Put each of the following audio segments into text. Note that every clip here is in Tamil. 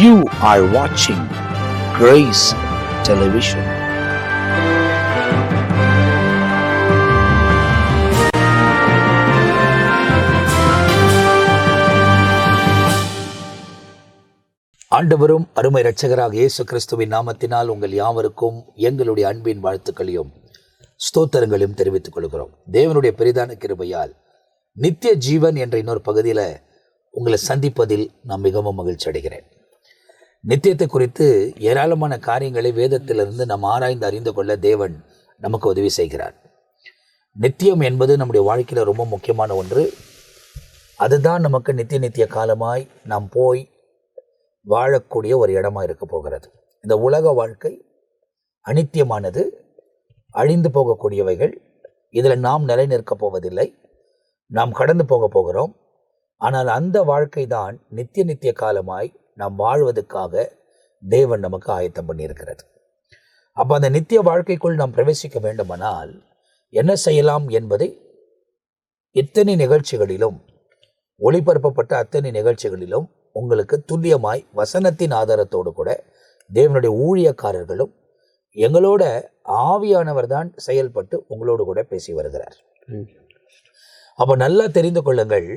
You are watching Grace Television. ஆண்டவரும் அருமை இரட்சகராக இயேசு கிறிஸ்துவின் நாமத்தினால் உங்கள் யாவருக்கும் எங்களுடைய அன்பின் வாழ்த்துக்களையும் ஸ்தோத்திரங்களையும் தெரிவித்துக் கொள்கிறோம். தேவனுடைய பெரிதான கிருபையால் நித்திய ஜீவன் என்ற இன்னொரு பகுதியில் உங்களை சந்திப்பதில் நான் மிகவும் மகிழ்ச்சி அடைகிறேன். நித்தியத்தை குறித்து ஏராளமான காரியங்களை வேதத்திலிருந்து நாம் ஆராய்ந்து அறிந்து கொள்ள தேவன் நமக்கு உதவி செய்கிறார். நித்தியம் என்பது நம்முடைய வாழ்க்கையில் ரொம்ப முக்கியமான ஒன்று. அதுதான் நமக்கு நித்திய காலமாய் நாம் போய் வாழக்கூடிய ஒரு இடமா இருக்க போகிறது. இந்த உலக வாழ்க்கை அனித்தியமானது, அழிந்து போகக்கூடியவைகள். இதில் நாம் நிலை நிற்கப் போவதில்லை, நாம் கடந்து போக போகிறோம். ஆனால் அந்த வாழ்க்கை தான் நித்திய காலமாய் நாம் வாழ்வதற்காக தேவன் நமக்கு ஆயத்தம் பண்ணியிருக்கிறது. அப்போ அந்த நித்திய வாழ்க்கைக்குள் நாம் பிரவேசிக்க வேண்டுமானால் என்ன செய்யலாம் என்பதை இத்தனை நிகழ்ச்சிகளிலும், ஒளிபரப்பப்பட்ட அத்தனை நிகழ்ச்சிகளிலும் உங்களுக்கு துல்லியமாய் வசனத்தின் ஆதாரத்தோடு கூட தேவனுடைய ஊழியக்காரர்களும் எங்களோட ஆவியானவர் தான் செயல்பட்டு உங்களோடு கூட பேசி வருகிறார். அப்போ நல்லா தெரிந்து கொள்ளுங்கள்,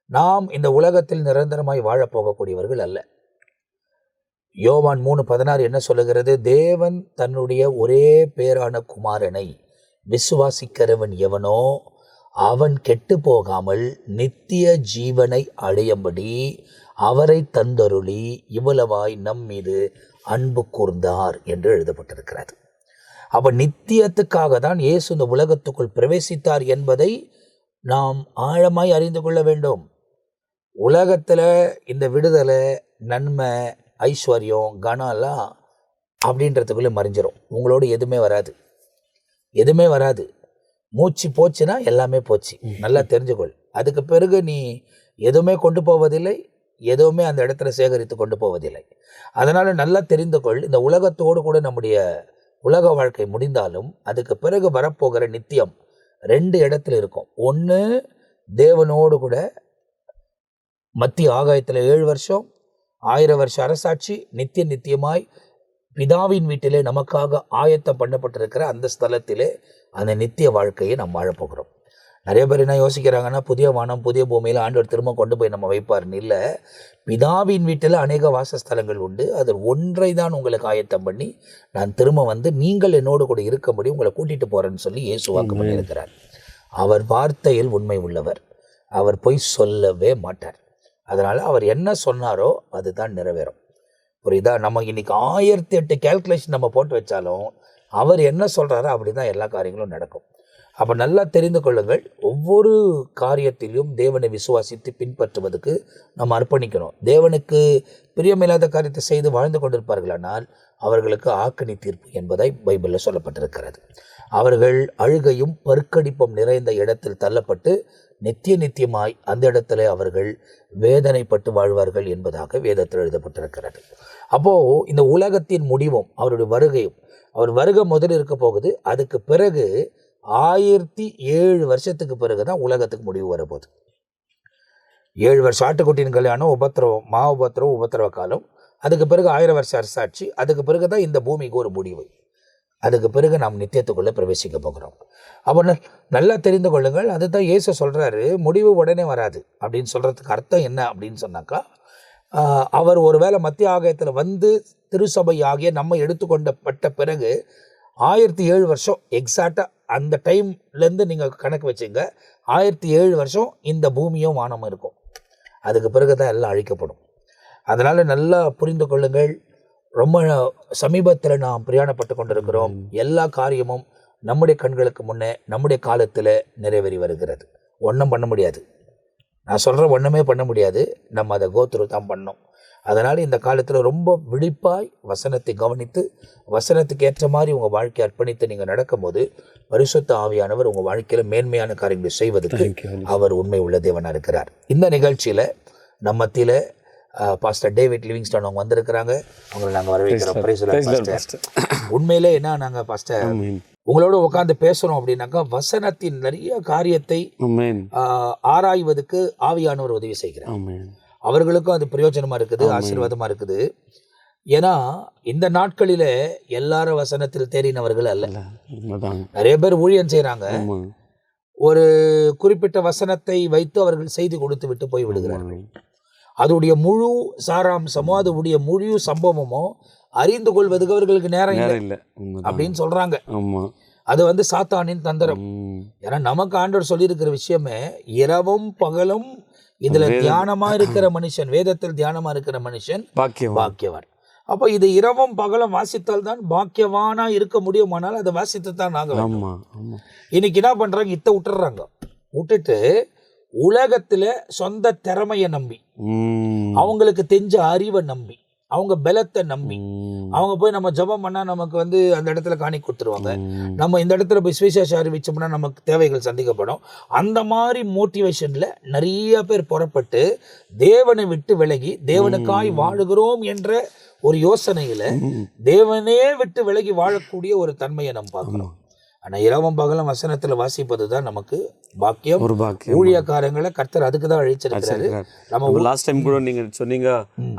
நாம் இந்த உலகத்தில் நிரந்தரமாய் வாழப்போகக்கூடியவர்கள் அல்ல. யோவான் 3:16 என்ன சொல்லுகிறது? தேவன் தன்னுடைய ஒரே பேரான குமாரனை விசுவாசிக்கிறவன் எவனோ அவன் கெட்டு போகாமல் நித்திய ஜீவனை அடையும்படி அவரை தந்தருளி இவ்வளவாய் நம் மீது அன்பு கூர்ந்தார் என்று எழுதப்பட்டிருக்கிறது. அப்ப நித்தியத்துக்காக தான் இயேசு இந்த உலகத்துக்குள் பிரவேசித்தார் என்பதை நாம் ஆழமாய் அறிந்து கொள்ள வேண்டும். உலகத்துல இந்த விடுதலை, நன்மை, ஐஸ்வர்யம், கனம்லாம் அப்படின்றதுக்குள்ளே மறைஞ்சிரும். உங்களோட எதுவுமே வராது. மூச்சு போச்சுன்னா எல்லாமே போச்சு. நல்லா தெரிஞ்சுக்கொள். அதுக்கு பிறகு நீ எதுவுமே கொண்டு போவதில்லை, எதுவுமே அந்த இடத்துல சேகரித்து கொண்டு போவதில்லை. அதனால நல்லா தெரிந்து கொள், இந்த உலகத்தோடு கூட நம்முடைய உலக வாழ்க்கை முடிந்தாலும் அதுக்கு பிறகு வரப்போகிற நித்தியம் 2 இடத்துல இருக்கும். ஒன்று, தேவனோடு கூட மத்திய ஆகாயத்தில் 7 வருஷம் 1000 வருஷம் அரசாட்சி, நித்தியமாய் பிதாவின் வீட்டிலே நமக்காக ஆயத்தம் பண்ணப்பட்டிருக்கிற அந்த ஸ்தலத்திலே அந்த நித்திய வாழ்க்கையை நாம் வாழப்போகிறோம். நிறைய பேர் என்ன யோசிக்கிறாங்கன்னா, புதிய வானம் புதிய பூமியில் ஆண்டவர் திரும்ப கொண்டு போய் நம்ம வைப்பார்னு. இல்லை, பிதாவின் வீட்டில் அநேக வாசஸ்தலங்கள் உண்டு. அதில் ஒன்றை தான் உங்களுக்கு ஆயத்தம் பண்ணி நான் திரும்ப வந்து நீங்கள் என்னோடு கூட இருக்கும்படி உங்களை கூட்டிட்டு போறேன்னு சொல்லி இயேசு வாக்கு பண்ணியிருக்கிறார். அவர் வார்த்தையில் உண்மை உள்ளவர், அவர் பொய் சொல்லவே மாட்டார். அதனால அவர் என்ன சொன்னாரோ அதுதான் நிறைவேறும். புரியுதா? நம்ம இன்னைக்கு 1008 கேல்குலேஷன் நம்ம போட்டு வச்சாலும் அவர் என்ன சொல்றாரோ அப்படிதான் எல்லா காரியங்களும் நடக்கும். அப்போ நல்லா தெரிந்து கொள்ளுங்கள், ஒவ்வொரு காரியத்திலும் தேவனை விசுவாசித்து பின்பற்றுவதற்கு நம்ம அர்ப்பணிக்கணும். தேவனுக்கு பிரியமில்லாத காரியத்தை செய்து வாழ்ந்து கொண்டிருப்பார்களானால் அவர்களுக்கு ஆக்கினி தீர்ப்பு என்பதை பைபிளில் சொல்லப்பட்டிருக்கிறது. அவர்கள் அழுகையும் பருக்கடிப்பும் நிறைந்த இடத்தில் தள்ளப்பட்டு நித்தியமாய் அந்த இடத்துல அவர்கள் வேதனைப்பட்டு வாழ்வார்கள் என்பதாக வேதத்தில் எழுதப்பட்டிருக்கிறது. அப்போ இந்த உலகத்தின் முடிவும் அவருடைய வருகையும், அவர் வருகை முதல் இருக்க போகுது. அதுக்கு பிறகு 1007 வருஷத்துக்கு பிறகுதான் உலகத்துக்கு முடிவு வரப்போகுது. 7 வருஷம் ஆட்டுக்குட்டியின் கல்யாணம், உபத்திரவ காலம், அதுக்கு பிறகு 1000 வருஷம் அரசாட்சி, அதுக்கு பிறகுதான் இந்த பூமிக்கு ஒரு முடிவு. அதுக்கு பிறகு நாம் நித்தியத்துக்குள்ளே பிரவேசிக்க போகிறோம். அப்போ நல்லா தெரிந்து கொள்ளுங்கள், அதுதான் இயேசு சொல்றாரு, முடிவு உடனே வராது அப்படின்னு சொல்றதுக்கு அர்த்தம் என்ன அப்படின்னு சொன்னாக்கா, அவர் ஒருவேளை மத்திய ஆகாயத்தில் வந்து திருசபை ஆகிய நம்ம எடுத்துக்கொண்டப்பட்ட பிறகு 1007 வருஷம் எக்ஸாக்டாக அந்த டைம்லேருந்து நீங்கள் கணக்கு வச்சுங்க, 1007 வருஷம் இந்த பூமியும் வானமும் இருக்கும். அதுக்கு பிறகு தான் எல்லாம் அழிக்கப்படும். அதனால் நல்லா புரிந்து கொள்ளுங்கள், ரொம்ப சமீபத்தில் நாம் பிரயாணப்பட்டு கொண்டிருக்கிறோம். எல்லா காரியமும் நம்முடைய கண்களுக்கு முன்னே நம்முடைய காலத்தில் நிறைவேறி வருகிறது. ஒன்றும் பண்ண முடியாது. நான் சொல்கிற ஒன்றுமே பண்ண முடியாது. நம்ம அதை கோத்ரூ தான் பண்ணோம். அதனால் இந்த காலத்தில் ரொம்ப விழிப்பாய் வசனத்தை கவனித்து வசனத்துக்கு ஏற்ற மாதிரி உங்கள் வாழ்க்கையை அர்ப்பணித்து நீங்கள் நடக்கும்போது பரிசுத்த ஆவியானவர் உங்கள் வாழ்க்கையில் மேன்மையான காரியங்களை செய்வதற்கு அவர் உண்மை உள்ள தேவனாக இருக்கிறார். இந்த நிகழ்ச்சியில் நம்ம மத்தியில் பாஸ்டர் டேவிட் லிவிங்ஸ்டன் அவங்க வந்திருக்கிறாங்க. அவங்களை நாங்கள் வரவேற்கிறோம். உண்மையிலே என்ன, நாங்கள் பாஸ்டர் உங்களோட உட்காந்து பேசுறோம் அப்படின்னாக்கா வசனத்தின் நிறைய காரியத்தை ஆராய்வதற்கு ஆவியானவர் உதவி செய்கிறார். அவர்களுக்கும் அது பிரயோஜனமா இருக்குது, ஆசீர்வாதமா இருக்குது. ஏன்னா இந்த நாட்களில எல்லாரும் வசனத்தில் தேறினவர்கள் அல்ல. நிறைய பேர் ஊழியம் செய்யறாங்க, ஒரு குறிப்பிட்ட வசனத்தை வைத்து அவர்கள் செய்தி கொடுத்து விட்டு போய் விடுகிறார்கள். அதோடைய முழு சாராம்சமோ அதோடைய முழு சம்பவமோ அறிந்து கொள்வதுக்கு அவர்களுக்கு நேரம் இல்லை அப்படின்னு சொல்றாங்க. அது சாத்தானின் தந்திரம். ஏன்னா நமக்கு ஆண்டவர் சொல்லியிருக்கிற விஷயமே இரவும் பகலும் இதுல தியானமா இருக்கிற மனுஷன், வேதத்தில் தியானமா இருக்கிற மனுஷன் பாக்கியவான். அப்போ இது இரவும் பகலும் வாசித்தால் தான் பாக்கியவானா இருக்க முடியுமானால் அதை வாசித்து தான் நாங்கள். இன்னைக்கு என்ன பண்றாங்க, இத்த விட்டுறாங்க, விட்டுட்டு உலகத்துல சொந்த திறமையை நம்பி, அவங்களுக்கு தெரிஞ்ச அறிவை நம்பி, அவங்க பலத்தை நம்பி, அவங்க போய் நம்ம ஜெபம் பண்ணா நமக்கு அந்த இடத்துல காணி கொடுத்துருவாங்க, நம்ம இந்த இடத்துல போய் சுவிசேஷ அறிவிச்சோம்னா நமக்கு தேவைகள் சந்திக்கப்படும். அந்த மாதிரி மோட்டிவேஷன்ல நிறைய பேர் புறப்பட்டு தேவனை விட்டு விலகி தேவனுக்காய் வாழுகிறோம் என்ற ஒரு யோசனையில தேவனே விட்டு விலகி வாழக்கூடிய ஒரு தன்மையை நம்ம பார்க்கிறோம். ஆனா இரவும் பகலும் வசனத்துல வாசிப்பது தான் நமக்கு பாக்கியம். ஊழியக்காரங்களை கர்த்தர் அதுக்கு தான் அழைச்சிருக்கிறாரு. நம்ம லாஸ்ட் டைம் கூட நீங்க சொன்னீங்க,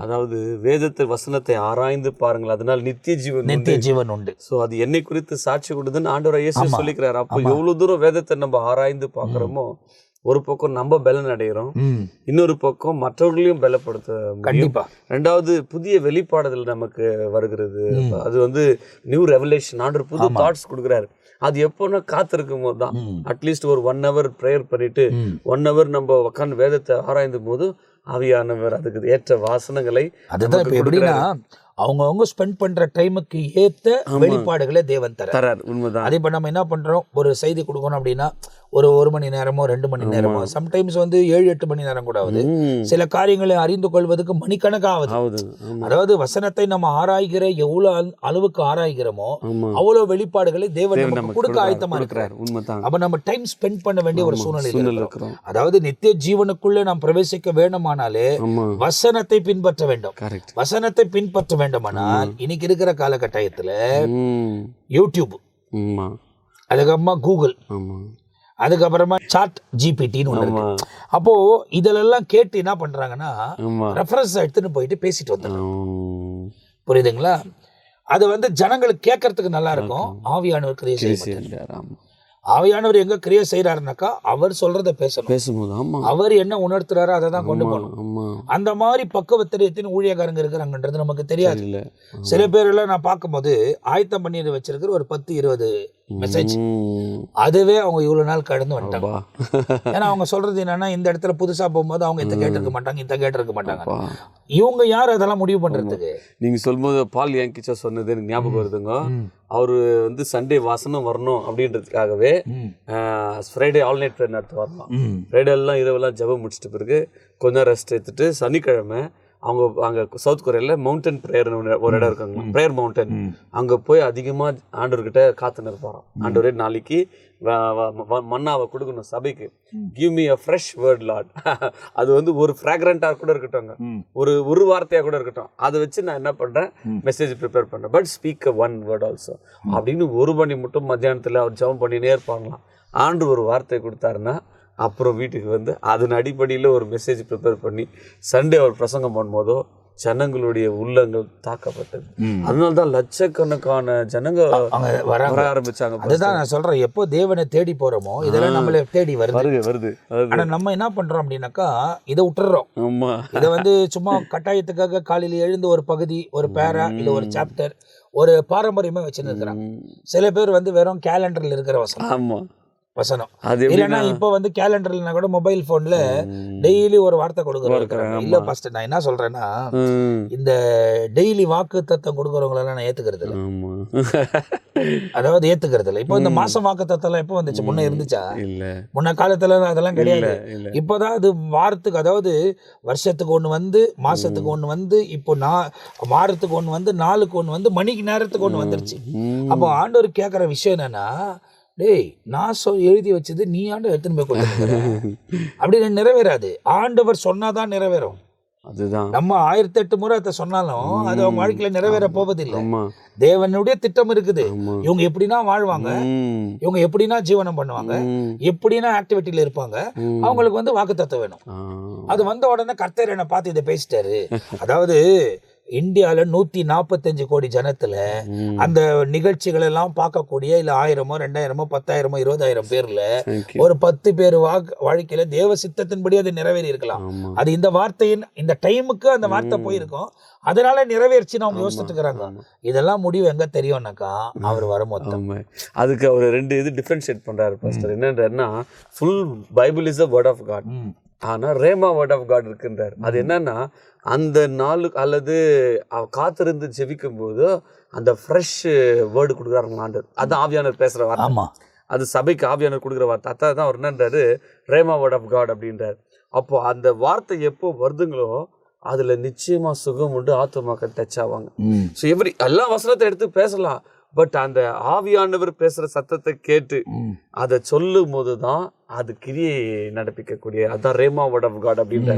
அதாவது வேதத்தை வசனத்தை ஆராய்ந்து பாருங்கள், அதனால் நித்திய ஜீவன் உண்டு. சோ அது என்னை குறித்து சாட்சி கொடுதுன்னு ஆண்டவர் இயேசு சொல்லிக்கிறாரு. அப்போ எவ்வளவு தூரம் வேதத்தை நம்ம ஆராய்ந்து பாக்குறோமோ, ஒரு பக்கம் நம்ம பலன் அடைகிறோம், இன்னொரு பக்கம் மற்றவர்களையும் பலப்படுத்த கண்டிப்பா. ரெண்டாவது புதிய வெளிப்பாடுதல் நமக்கு வருகிறது. அது நியூ ரெவலேஷன், ஆண்டவர் புது தாட்ஸ் கொடுக்குறாரு. அது எப்போன்னா காத்திருக்கும் போது தான். அட்லீஸ்ட் ஒரு 1 hour ப்ரேயர் பண்ணிட்டு 1 hour நம்ம உட்காந்து வேதத்தை ஆராய்ந்து போது ஆவியானவர் அதுக்கு ஏற்ற வாசனங்களை, அதுதான் இப்ப எப்படின்னா அவங்கவுங்க ஸ்பெண்ட் பண்ற டைமுக்கு ஏத்த வெளிப்பாடுகளை தேவன் தரார். உண்மைதான். அதே இப்ப நம்ம என்ன பண்றோம், ஒரு செய்தி கொடுக்கணும் அப்படின்னா ஒரு 1 மணி நேரமோ 2 மணி நேரமோ, சம்டைம்ஸ் 7-8 மணி நேரம் கூட ஆகுது. சில காரியங்களை அறிந்து கொள்வதற்கு மணிக்கணக்காகுது. அதாவது வசனத்தை நம்ம ஆராய்கிற எவ்வளவு அளவுக்கு ஆராய்கிறோமோ அவ்வளவு வெளிப்பாடுகளை தேவன் நமக்கு கொடுக்க ஆயத்தமா இருக்கிறார். அப்ப நம்ம டைம் ஸ்பெண்ட் பண்ண வேண்டிய ஒரு சூழ்நிலை இருக்கிறோம். அதாவது நித்திய ஜீவனுக்குள்ளே நாம் பிரவேசிக்க வேண்டுமானாலே வசனத்தை பின்பற்ற வேண்டும். வசனத்தை பின்பற்ற வேண்டுமானால் இன்னைக்கு இருக்கிற காலகட்டத்துல யூடியூப், அதுக்கப்புறமா கூகுள், அதுக்கப்புறமா சாட் ஜிபிடின்னு ஒன்று இருக்கு. அப்போ இதெல்லாம் கேட்டு என்ன பண்றாங்கன்னா ரெஃபரன்ஸ் எடுத்துன்னு போயிட்டு பேசிட்டு வந்துடுறாங்க. புரியுதுங்களா? அது ஜனங்களுக்கு கேட்கறதுக்கு நல்லா இருக்கும். ஆவியானவர் கிரியை செய்ய, ஆவியானவர் எங்க கிரியை செய்யறாருனாக்கா அவர் சொல்றத பேசணும். அவர் என்ன உணர்த்துறாரோ அதை தான் கொண்டு போகணும். அந்த மாதிரி பக்குவத்தில் எத்தனை ஊழியக்காரங்க இருக்கிறாங்கன்றது நமக்கு தெரியாது. சில பேர் எல்லாம் நான் பார்க்கும்போது ஆயத்தம் பண்ணி வச்சிருக்கிற ஒரு 10-20 மெசேஜ், அதுவே அவங்க இவ்வளவு நாள் கடந்து வந்துட்டாங்க. ஏன்னா அவங்க சொல்றது என்னன்னா, இந்த இடத்துல புதுசா போகும்போது அவங்க இதை கேட்டிருக்க மாட்டாங்க, இதை கேட்டிருக்க மாட்டாங்க. இவங்க யார் அதெல்லாம் முடிவு பண்றதுக்கு? நீங்க சொல்லும்போது பால் யாங்கிச்சா சொன்னது எனக்கு ஞாபகம் வருதுங்க. அவரு சண்டே வாசனம் வரணும் அப்படின்றதுக்காகவே ஃப்ரைடே ஆல் நைட் ப்ரேயர் நடத்து வரலாம். ஃப்ரைடே எல்லாம் இரவெல்லாம் ஜெபம் முடிச்சிட்ட பிறகு கொஞ்சம் ரெஸ்ட் எடுத்துட்டு சனிக்கிழமை அவங்க அங்கே சவுத் கொரியாவில் மவுண்டன் ப்ரேயர் ஒரு இடம் இருக்காங்க, ப்ரேயர் மவுண்டன். அங்கே போய் அதிகமாக ஆண்டவர்கிட்ட காத்துன்னு இருப்பாராம். ஆண்டவரே நாளைக்கு மன்னாவை கொடுக்கணும் சபைக்கு, give me a fresh word Lord. அது ஒரு ஃப்ராக்ரண்டாக கூட இருக்கட்டும், ஒரு வார்த்தையாக கூட இருக்கட்டும், அதை வச்சு நான் என்ன பண்ணுறேன், மெசேஜ் ப்ரிப்பேர் பண்ணுறேன். But speak a 1 word also அப்படின்னு 1 மணி மட்டும் மத்தியானத்தில் அவர் ஜெபம் பண்ணினே இருப்பாங்களாம். ஆண்டு ஒரு வார்த்தை கொடுத்தாருன்னா அப்புறம் வீட்டுக்கு அதன் அடிப்படையில் ஒரு மெசேஜ் ப்ரிப்பேர் பண்ணி சண்டே அவர் பிரசங்கம் பண்ணும்போதோ ஜனங்களுடைய உள்ளங்கள் தாக்கப்பட்டது. அதனால்தான் லட்சக்கணக்கான ஜனங்க வர ஆரம்பிச்சாங்க. அதுதான் நான் சொல்றேன், எப்போ தேவனை தேடி போறோமோ இதெல்லாம் நம்மள தேடி வருது. ஆனா நம்ம என்ன பண்றோம் அப்படின்னாக்கா இதை விட்டுறோம். இதை சும்மா கட்டாயத்துக்காக காலையில எழுந்து ஒரு பகுதி, ஒரு பேரா இல்ல ஒரு சாப்டர், ஒரு பாரம்பரியமா வச்சுன்னு இருக்கிறாங்க. சில பேர் வெறும் கேலண்டர்ல இருக்கிற வசனம் இல்லைன்னா இப்போ கேலண்டர்ல கூட மொபைல் போன்ல டெய்லி ஒரு வார்த்தை கொடுக்குறோம். இல்ல ஃபர்ஸ்ட் நான் என்ன சொல்றேன்னா, இந்த டெய்லி வாக்கு தத்தம் கொடுக்குறவங்களெல்லாம் நான் ஏத்துக்கிறது இல்லை. அதாவது ஏத்துக்கிறது இல்லை. இப்போ இந்த மாசம் வாக்கு தத்தம் எப்போ வந்துச்சு? முன்ன இருந்துச்சா? முன்ன காலத்துல அதெல்லாம் கிடையாது. இப்போதான் அது வாரத்துக்கு, அதாவது வருஷத்துக்கு ஒண்ணு மாசத்துக்கு ஒண்ணு இப்போ வாரத்துக்கு ஒண்ணு நாளுக்கு ஒண்ணு மணிக்கு நேரத்துக்கு ஒண்ணு வந்துருச்சு. அப்போ ஆண்டவர் கேட்கற விஷயம் என்னன்னா, டேய் நான் எழுதி வச்சது நீ ஆண்டவர் எடுத்துன்னு போய் கொடுத்து அப்படின்னு நிறைவேறாது. ஆண்டவர் சொன்னாதான் நிறைவேறும். அதுதான். நம்ம 1008 முறை அதை சொன்னாலும் அது அவங்க வாழ்க்கையில நிறைவேற போவதில்லை. ஆமா தேவனுடைய திட்டம் இருக்குது. ஆமா. இவங்க எப்படின்னா வாழ்வாங்க, இவங்க எப்படின்னா ஜீவனம் பண்ணுவாங்க, எப்படின்னா ஆக்டிவிட்டியில இருப்பாங்க, அவங்களுக்கு வந்து வாக்குத்தத்தம் வேணும். அது வந்த உடனே கர்த்தர் என்னை பார்த்து இதை பேசிட்டாரு. அதாவது இந்தியாவில் 145 கோடி ஜனத்துல அந்த நிகழ்ச்சிகள் எல்லாம் பார்க்கக்கூடிய இல்ல 1000மோ 2000மோ 10,000மோ 20,000 பேர்ல ஒரு 10 பேர் வாழ்க்கையில தேவ சித்தத்தின்படி அது நிறைவேறி இருக்கலாம். அது இந்த வார்த்தையின் இந்த டைமுக்கு அந்த வார்த்தை போயிருக்கும், அதனால நிறைவேறிச்சு அவங்க யோசிச்சுட்டு இருக்கிறாங்க. இதெல்லாம் முடிவு எங்க தெரியும்னாக்கா அவர் வரும்போது. அதுக்கு அவர் 2 இது டிஃபரன்ஷியேட் பண்றாரு பாஸ்டர். என்னன்றா full Bible is a word of God, ஆனா ரேமா வேர்ட் ஆஃப் காட் இருக்குன்றார். அது என்னன்னா அந்த நாளுக்கு அல்லது காத்திருந்து ஜெபிக்கும் போது அந்த ஃப்ரெஷ் வேர்டு கொடுக்குறாங்க ஆண்டவர். அது ஆவியானவர் பேசுற வார்த்தை, அது சபைக்கு ஆவியானவர் கொடுக்குற வார்த்தை. அதான் அவர் என்னன்றாரு, ரேமா வேர்ட் ஆஃப் காட் அப்படின்றார். அப்போ அந்த வார்த்தை எப்போ வருதுங்களோ அதுல நிச்சயமா சுகம் உண்டு, ஆத்துமாக்கள் டச் ஆவாங்க. ஸோ எல்லா வசனத்தை எடுத்து பேசலாம், பட் அந்த ஆவியானவர் பேசுற சத்தத்தை கேட்டு அதை சொல்லும் போதுதான் அது கிரியை நடப்பிக்கக்கூடிய, அதான் ரேமா வேர்ட் ஆஃப் காட் அப்படின்ற.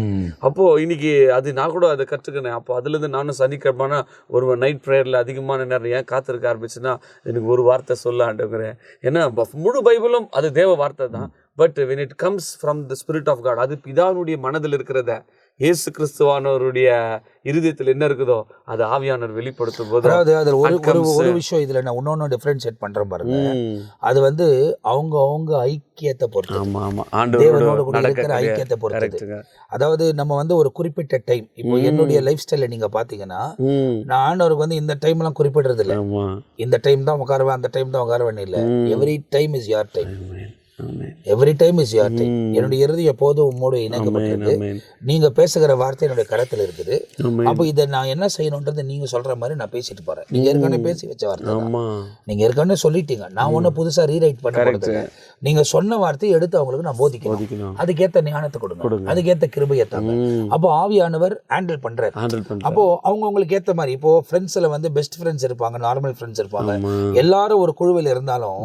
அப்போ இன்னைக்கு அது நான் கூட அதை கற்றுக்கினேன். அப்போ அதுல இருந்து நானும் சனிக்கிழமைனா ஒரு நைட் ப்ரேயர்ல அதிகமான நேரம் ஏன் காத்திருக்க ஆரம்பிச்சுன்னா எனக்கு ஒரு வார்த்தை சொல்ல ஆண்டுங்கிறேன். ஏன்னா முழு பைபிளும் அது தேவ வார்த்தை தான், but when it comes from the spirit of God, அது பிதாவுடைய மனதில் இருக்கிறத இயேசு கிறிஸ்துவானவருடைய இருதயத்தில் என்ன இருக்குதோ அது ஆவியானவர் வெளிப்படுத்தும் போது, அதாவது அதில் ஒரு விஷயம் இதில் நான் இன்னொன்று டிஃப்ரென்ஷியேட் பண்ணுறேன் பாருங்க. அது வந்து அவங்க ஐக்கியத்தை பொறுத்து, தேவனோடு கூட இருக்கிற ஐக்கியத்தை பொறுத்து. அதாவது நம்ம வந்து ஒரு குறிப்பிட்ட டைம், இப்போ என்னுடைய லைஃப் ஸ்டைல நீங்க பாத்தீங்கன்னா நான் ஆண்டவருக்கு வந்து இந்த டைம் எல்லாம் குறிப்பிடுறது இல்லை, இந்த டைம் தான் உட்காருவேன் அந்த டைம் தான் உட்காருவேன் இல்லை. எவ்ரி டைம் இஸ் யார் time, every time is your time. என்னுடைய இறுதி எப்போதும் உம்மோடு இணைக்கப்பட்டிருக்கு. நீங்க பேசுகிற வார்த்தை என்னுடைய கரத்தில் இருக்குது. அப்போ இதை நான் என்ன செய்யணும்ன்றது நீங்க சொல்ற மாதிரி நான் பேசிட்டு போறேன். நீங்க ஏற்கனவே பேசி வச்ச வார்த்தை, நீங்க ஏற்கனவே சொல்லிட்டீங்க, நான் ஒன்னும் புதுசா ரீரைட் பண்ண போறது. நீங்க சொன்ன வார்த்தையை எடுத்து அவங்களுக்கு நான் போதிக்கணும், அதுக்கேற்ற ஞானத்தை கொடுங்க, அதுக்கேற்ற கிருபையை தாங்க. அப்போ ஆவியானவர் ஹேண்டில் பண்றாரு. அப்போ அவங்களுக்கு ஏற்ற மாதிரி, இப்போ ஃப்ரெண்ட்ஸ்ல வந்து பெஸ்ட் ஃப்ரெண்ட்ஸ் இருப்பாங்க, நார்மல் ஃப்ரெண்ட்ஸ் இருப்பாங்க, எல்லாரும் ஒரு குழுவில் இருந்தாலும்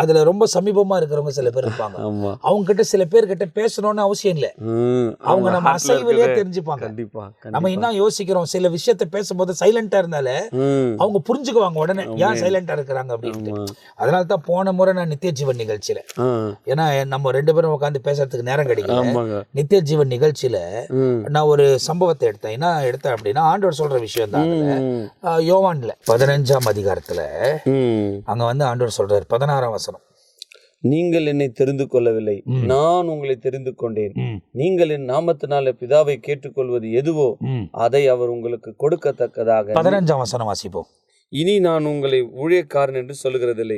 அதுல ரொம்ப சமீபமா இருக்கிறவங்க சில பேர் இருப்பாங்க. அவங்க கிட்ட சில பேர் கிட்ட பேசணும்னு அவசியம் இல்லை, அவங்க நம்ம அசைவிலேயே தெரிஞ்சுப்பாங்க. நம்ம என்ன யோசிக்கிறோம், சில விஷயத்த பேசும்போது சைலண்டா இருந்தாலே அவங்க புரிஞ்சுக்குவாங்க உடனே ஏன் சைலண்டா இருக்கிறாங்க அப்படின்ட்டு. அதனால தான் போன முறை நான் நித்திய ஜீவன் நிகழ்ச்சியில, ஏன்னா நம்ம 2 பேரும் உட்காந்து பேசுறதுக்கு நேரம் கிடைக்கல, நித்திய ஜீவன் நிகழ்ச்சியில நான் ஒரு சம்பவத்தை எடுத்தேன். என்ன எடுத்தேன் அப்படின்னா, ஆண்டவர் சொல்ற விஷயம் தான். யோவான்ல 15ஆம் அதிகாரத்துல அங்க வந்து ஆண்டவர் சொல்றாரு, 16ஆம் வசனம், நீங்கள் என்னை தெரிந்து கொள்ளவில்லை, நான் உங்களை தெரிந்து கொண்டேன். நீங்கள் என் நாமத்தினால பிதாவை கேட்டுக்கொள்வது எதுவோ அதை அவர் உங்களுக்கு கொடுக்கத்தக்கதாக. 15ஆம் வசனம் வாசிப்போம். இனி நான் உங்களை ஊழியக்காரன் என்று சொல்லுகிறதில்லை,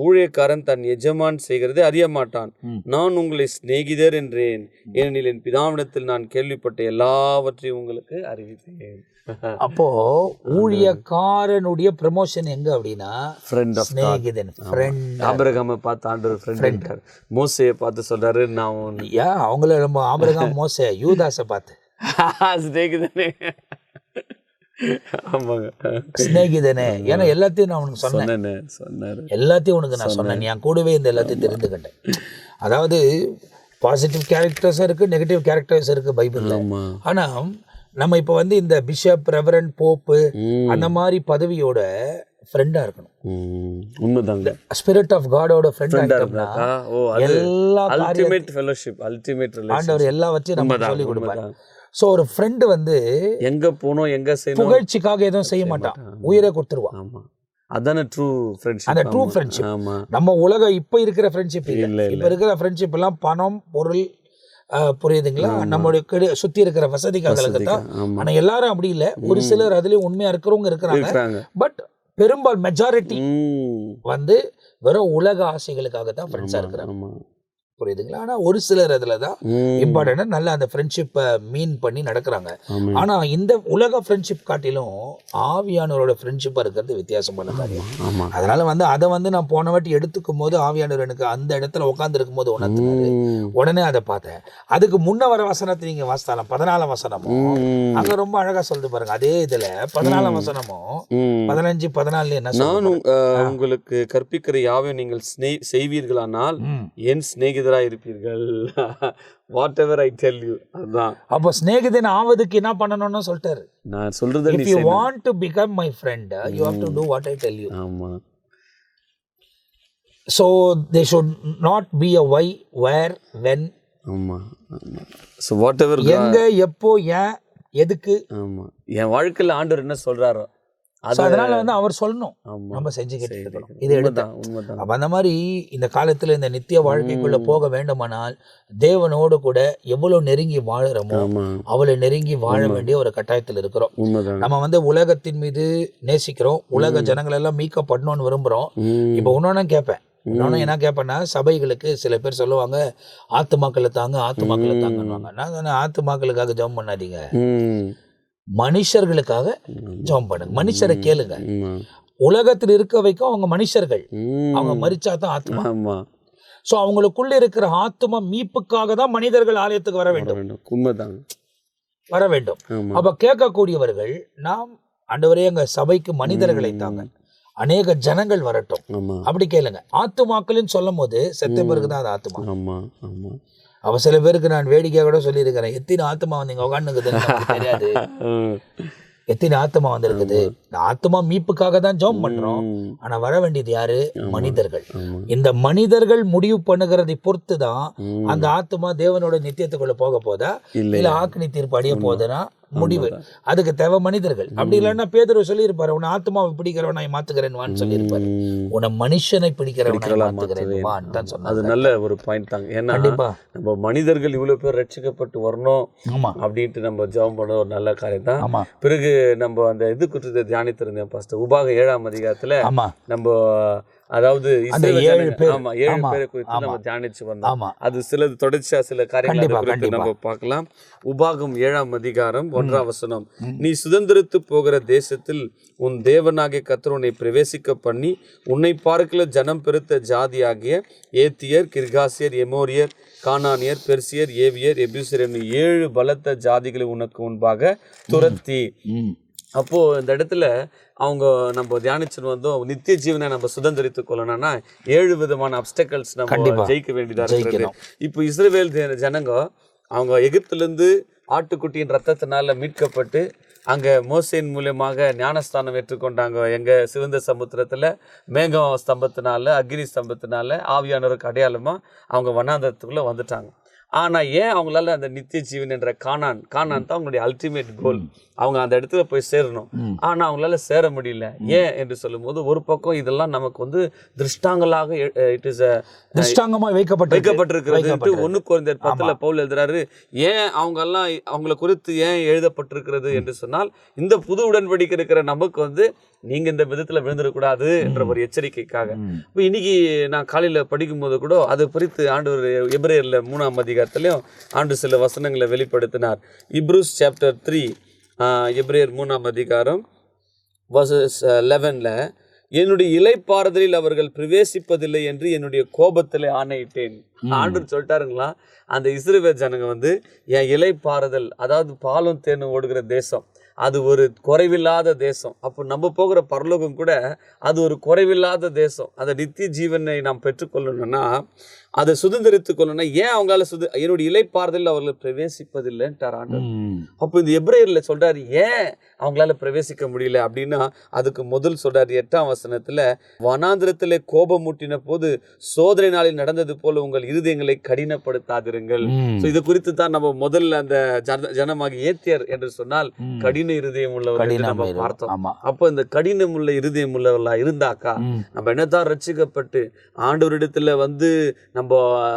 ஊழியக்காரன் தன் எஜமான் செய்கிறதை அறிய மாட்டான். நான் உங்களை சிநேகிதர் என்றேன், ஏனெனில் என் பிதாவிடத்தில் நான் கேள்விப்பட்ட எல்லாவற்றையும் உங்களுக்கு அறிவித்தேன். அப்போ ஊழியக்காரனுடைய ப்ரமோஷன் எங்க அப்படின்னா, சிநேகிதன், ஃப்ரெண்ட். ஆபிரகாமை பார்த்து ஆண்டவர் ஃப்ரெண்ட், மோசேயை பார்த்து சொல்றாரு நான் ஏன் அவங்கள நம்ம ஆபிரகாம் மோசே யூதாஸை பார்த்து சிநேகிதனே. சிநேகிதனே, ஏன்னா எல்லாத்தையும் நான் உனக்கு சொன்னேன், எல்லாத்தையும் உனக்கு நான் சொன்னேன், என் கூடவே இந்த எல்லாத்தையும் தெரிந்துக்கிட்டேன். அதாவது பாசிட்டிவ் கேரக்டர்ஸும் இருக்கு, நெகட்டிவ் கேரக்டர்ஸ் இருக்கு பைபிள்ல. ஆனா நம்ம இப்ப வந்து இந்த பிஷப், ரெவரண்ட், போப்பு அந்த மாதிரி பதவியோட ஃப்ரெண்டா இருக்கணும். உண்மைதாங்க. ஸ்பிரிட் ஆஃப் காடோட ஃப்ரெண்டா இருக்கணும்னா எல்லா அல்டிமேட் ஃபெலோஷிப், அல்டிமேட் ரிலேஷன், ஆண்டவர் எல்லாவற்றையும் நமக்கு சொல்லி கொடுப்பாரு. சோ ஒரு ஃப்ரெண்ட் வந்து எங்க போனோம், எங்க செய்யணும், புகழ்ச்சிக்காக எதுவும் செய்ய மாட்டான், உயிரை கொடுத்துருவான். அதான ட்ரூ ஃப்ரெண்ட்ஷிப். அந்த ட்ரூ ஃப்ரெண்ட்ஷிப். நம்ம உலக இப்ப இருக்கிற ஃப்ரெண்ட்ஷிப் இல்ல. இப்ப இருக்கிற ஃப்ரெண்ட்ஷிப் எல்லாம் பணம், பொருள், புரியுதுங்களா, நம்மளுடைய சுத்தி இருக்கிற வசதிக்காக தான். ஆனா எல்லாரும் அப்படி இல்ல, ஒரு சிலர் அதுலயும் உண்மையா இருக்கிறவங்க இருக்கிறாங்க. பட் பெரும்பாலும் மெஜாரிட்டி வந்து வெறும் உலக ஆசைகளுக்காக தான் ஃப்ரெண்ட்ஸா இருக்கிறாங்க, புரியுதுங்களா. ஆனா ஒரு சிலர் அதுலதான் இம்பார்ட்டன்டா நல்லா அந்த ஃப்ரெண்ட்ஷிப்பை மீன் பண்ணி நடக்கிறாங்க. ஆனா இந்த உலக ஃப்ரெண்ட்ஷிப் காட்டிலும் ஆவியானவரோட ஃப்ரெண்ட்ஷிப்பா இருக்கிறது வித்தியாசமான காரியம். அதனால வந்து அதை வந்து நான் போன வாட்டி எடுத்துக்கும் போது ஆவியானவர் எனக்கு அந்த இடத்துல உட்கார்ந்து இருக்கும் போது உணர்த்தினாரு. உடனே அதை பார்த்தேன். அதுக்கு முன்ன வர வசனத்தை நீங்க வாசித்தாலும் 14ஆம் வசனமும் அங்க ரொம்ப அழகா சொல்லிட்டு பாருங்க. அதே இதுல 14ஆம் வசனமும் 15, 14 என்ன, நான் உங்களுக்கு கற்பிக்கிற யாவையும் நீங்கள் செய்வீர்களானால் என் சிநேகிதர் சிநேகிதராக இருப்பீர்கள். What ever I tell you, அதுதான். அப்போ சிநேகிதன் ஆவதுக்கு என்ன பண்ணணும்னு சொல்லிட்டாரு. நான் சொல்றது if you want to become my friend, you have to do what I tell you. ஆமா. So they should not be a why, where, when. ஆமா. ஸோ வாட் எவர், எங்க, எப்போ, ஏன், எதுக்கு. ஆமா. என் வாழ்க்கையில் ஆண்டவர் என்ன சொல்றாரோ அதனால அவர் சொல்லணும், நம்ம செஞ்சுக்கிட்டு இருக்கணும். இது எடுத்தான். அப்ப அந்த மாதிரி இந்த காலத்துல இந்த நித்திய வாழ்க்கைக்குள்ள போக வேண்டுமானால் தேவனோடு கூட எவ்வளவு நெருங்கி வாழறோமோ அவ்வளவு நெருங்கி வாழ வேண்டிய ஒரு கட்டாயத்தில் இருக்கிறோம். நம்ம உலகத்தின் மீது நேசிக்கிறோம், உலக ஜனங்கள் எல்லாம் மீட்கப்படணும்னு விரும்புறோம். இப்ப இன்னொன்னு கேட்பேன், இன்னொன்னு என்ன கேட்பேன்னா, சபைகளுக்கு சில பேர் சொல்லுவாங்க ஆத்துமாக்களை தாங்க, ஆத்துமாக்களை தாங்கன்னுவாங்க. நான் தானே ஆத்துமாக்களுக்காக ஜெபம் பண்ணாதீங்க, மனுஷர்களுக்காக ஜெபம் பண்ணுங்க. மனுஷரை கேளுங்க. உலகத்தில் இருக்க வைக்கும் அவங்க மனுஷர்கள், அவங்க மரிச்சாதான் ஆத்மா. சோ அவங்களுக்குள்ள இருக்கிற ஆத்மா மீட்புக்காக தான் மனிதர்கள் ஆலயத்துக்கு வர வேண்டும், வர வேண்டும். அப்ப கேட்கக்கூடியவர்கள், நாம் ஆண்டவரே எங்க சபைக்கு மனிதர்களை தாங்க, அநேக ஜனங்கள் வரட்டும் அப்படி கேளுங்க. ஆத்துமாக்களின்னு சொல்லும் போது செத்த பிறகு தான் அது ஆத்மா. அவ சில பேருக்கு நான் வேடிக்கையாக கூட சொல்லியிருக்கிறேன், எத்தனை ஆத்மா வந்து இங்க உட்காந்துக்குதுன்னு தெரியாது. எத்தனை ஆத்மா வந்திருக்குது. இந்த ஆத்மா மீட்புக்காக தான் ஜெபம் பண்றோம். ஆனா வர வேண்டியது யாரு? மனிதர்கள். இந்த மனிதர்கள் முடிவு பண்ணுகிறதை பொறுத்து தான் அந்த ஆத்மா தேவனோட நித்தியத்துக்குள்ள போக போதா இல்ல ஆக்கினி தீர்ப்பு அடைய போதுன்னா முடிவு. அதுக்கு தேவை மனிதர்கள். அப்படி இல்லைன்னா பேதுரு சொல்லியிருப்பாரு, உன்னை ஆத்மாவை பிடிக்கிறவனை மாத்துக்கிறேன்னு சொல்லியிருப்பாரு, உன்னை மனுஷனை பிடிக்கிறவனை மாத்துக்கிறேன் சொன்னா. அது நல்ல ஒரு பாயிண்ட் தாங்க. ஏன்னா நம்ம மனிதர்கள் இவ்வளவு பேர் ரட்சிக்கப்பட்டு வரணும் அப்படின்ட்டு நம்ம ஜெபம் பண்ண ஒரு நல்ல காரியம் தான். பிறகு நம்ம அந்த இது குறித்து தியானித்திருந்தேன் ஃபர்ஸ்ட் உபாக 7ஆம் அதிகாரத்துல. நம்ம அதாவது 7 பேரை குறித்து நம்ம தியானிச்சு வந்தோம். அது சில தொடர்ச்சியா சில காரியங்களை குறித்து நம்ம பார்க்கலாம். உபாகம் 7ஆம் அதிகாரம் 1ஆம் வசனம், நீ சுதந்திரித்து போகிற தேசத்தில் உன் தேவனாகிய கர்த்தர் உன்னை பிரவேசிக்க பண்ணி உன்னை பார்க்கல ஜனம் பெருத்த ஜாதியாகிய ஏத்தியர், கிர்காசியர், எமோரியர், கானானியர், பெர்சியர், ஏவியர், எபூசியர் என்னும் 7 பலத்த ஜாதிகளை உனக்கு முன்பாக துரத்தி. அப்போ இந்த இடத்துல அவங்க நம்ம தியானிச்சுன்னு வந்தோம், நித்திய ஜீவனை நம்ம சுதந்திரித்து கொள்ளணும்னா 7 விதமான அப்டக்கல்ஸ் நம்ம ஜெயிக்க வேண்டியதாக இருக்கிறது. இப்போ இஸ்ரவேல் ஜனங்க அவங்க எகிப்திலிருந்து ஆட்டுக்குட்டியின் ரத்தத்தினால மீட்கப்பட்டு அங்கே மோசேயின் மூலமாக ஞானஸ்தானம் ஏற்றுக்கொண்டாங்க. எங்கள் சிவந்த சமுத்திரத்தில் மேகம் ஸ்தம்பத்தினால, அக்னி ஸ்தம்பத்தினால ஆவியானவருக்கு அடையாளமாக அவங்க வனாந்தரத்துக்குள்ளே வந்துட்டாங்க. ஆனால் ஏன் அவங்களால அந்த நித்திய ஜீவன் என்ற கானான் தான் அவங்களுடைய அல்டிமேட் கோல், அவங்க அந்த இடத்துல போய் சேரணும். ஆனால் அவங்களால சேர முடியல. ஏன் என்று சொல்லும் போது ஒரு பக்கம் இதெல்லாம் நமக்கு திருஷ்டாங்களாக இட் இஸ் திருஷ்டாங்கமாக வைக்கப்பட்டிருக்கிறது. 1 கொரிந்தியர் 10 பவுல் எழுதுறாரு, ஏன் அவங்கள குறித்து ஏன் எழுதப்பட்டிருக்கிறது என்று சொன்னால், இந்த புது உடன்படிக்கை இருக்கிற நமக்கு நீங்க இந்த விதத்துல விழுந்துடக்கூடாது என்ற ஒரு எச்சரிக்கைக்காக. இப்போ இன்னைக்கு நான் காலையில படிக்கும் போது கூட அது குறித்து ஆண்டவர் எபிரேயர்ல 3ஆம் அதிகாரத்திலையும் ஆண்டு சில வசனங்களை வெளிப்படுத்தினார். இப்ரூஸ் சாப்டர் 3, எபிரேயர் 3ஆம் அதிகாரம் வர்சஸ் 11ல, என்னுடைய இளைப்பாறுதலில் அவர்கள் பிரவேசிப்பதில்லை என்று என்னுடைய கோபத்தில் ஆணையிட்டேன். ஆண்டவர் சொல்லிட்டாருங்களா, அந்த இஸ்ரவேல் ஜனங்க என் இளைப்பாறுதல், அதாவது பாலும் தேனும் ஓடுகிற தேசம், அது ஒரு குறைவில்லாத தேசம். அப்போ நம்ம போகிற பரலோகம் கூட அது ஒரு குறைவில்லாத தேசம். அந்த நித்திய ஜீவனை நாம் பெற்றுக்கொள்ளணும்னா, அதை சுதந்திரித்து கொள்ளணும்னா, ஏன் அவங்களால என்னுடைய இளைப்பாறுதல் அவர்கள் பிரவேசிப்பதில்லைன்ட்டார் ஆண்டவர். அப்போ இந்த எபிரேயர்ல சொல்றாரு, ஏன் அவங்களால பிரவேசிக்க முடியல அப்படின்னா, அதுக்கு முதல் சொல்றாரு 8ஆம் வசனத்துல, வனாந்திரத்திலே கோபம் மூட்டின போது சோதனை நாளில் நடந்தது போல உங்கள் இருதயங்களை கடினப்படுத்தாதிருங்கள். இது குறித்து தான் நம்ம முதல்ல அந்த ஜனமாகி ஏத்தியர் என்று சொன்னால் கடின இருதயம் உள்ளவர்கள் நம்ம பார்த்தோம். அப்போ இந்த கடினம் உள்ள இருதயம் உள்ளவர்களா இருந்தாக்கா நம்ம என்னதான் ரட்சிக்கப்பட்டு ஆண்டவரிடத்துல நம்ம